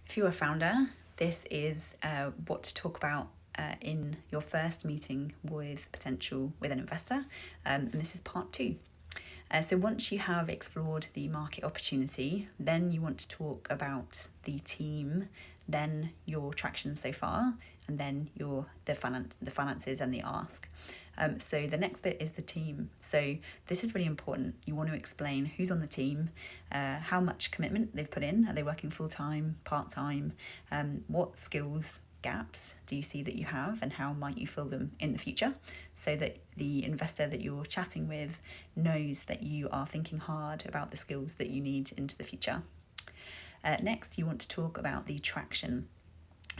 If you're a founder, this is what to talk about in your first meeting with an investor, and this is part 2. So once you have explored the market opportunity, then you want to talk about the team, then your traction so far, and then the finances and the ask. So the next bit is the team. So this is really important. You want to explain who's on the team, how much commitment they've put in. Are they working full-time, part-time? What skills gaps do you see that you have, and how might you fill them in the future, so that the investor that you're chatting with knows that you are thinking hard about the skills that you need into the future. Next, you want to talk about the traction.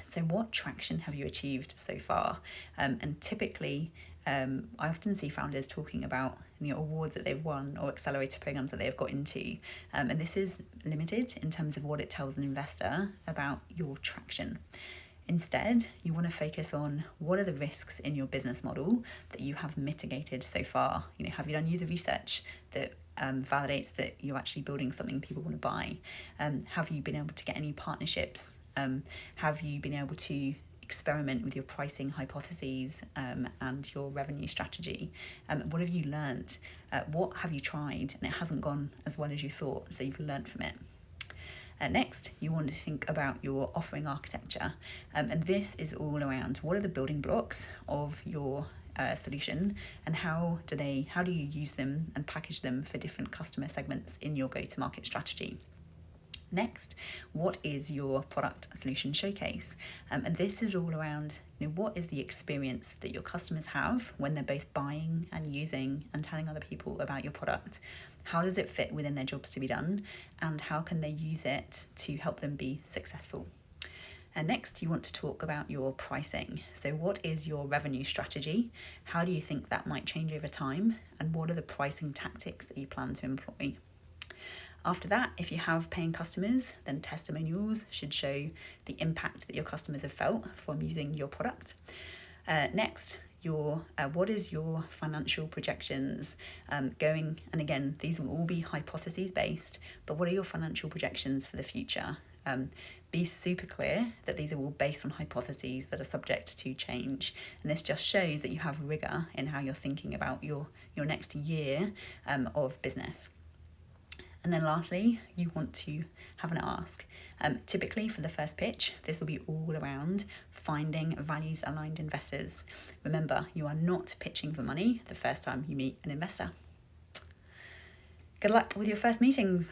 So what traction have you achieved so far? And typically, I often see founders talking about awards that they've won or accelerator programs that they've got into. And this is limited in terms of what it tells an investor about your traction. Instead, you want to focus on what are the risks in your business model that you have mitigated so far. Have you done user research that validates that you're actually building something people want to buy? Have you been able to get any partnerships? Have you been able to experiment with your pricing hypotheses and your revenue strategy? What have you learned? What have you tried and it hasn't gone as well as you thought, so you've learned from it? Next, you want to think about your offering architecture, and this is all around what are the building blocks of your solution, and how do you use them and package them for different customer segments in your go-to-market strategy. Next, what is your product solution showcase? And this is all around what is the experience that your customers have when they're both buying and using and telling other people about your product. How does it fit within their jobs to be done, and how can they use it to help them be successful? And next, you want to talk about your pricing. So what is your revenue strategy? How do you think that might change over time? And what are the pricing tactics that you plan to employ? After that, if you have paying customers, then testimonials should show the impact that your customers have felt from using your product. Next, what is your financial projections going? And again, these will all be hypotheses based, but what are your financial projections for the future? Be super clear that these are all based on hypotheses that are subject to change. And this just shows that you have rigor in how you're thinking about your next year of business. And then lastly, you want to have an ask. Typically for the first pitch, this will be all around finding values-aligned investors. Remember, you are not pitching for money the first time you meet an investor. Good luck with your first meetings.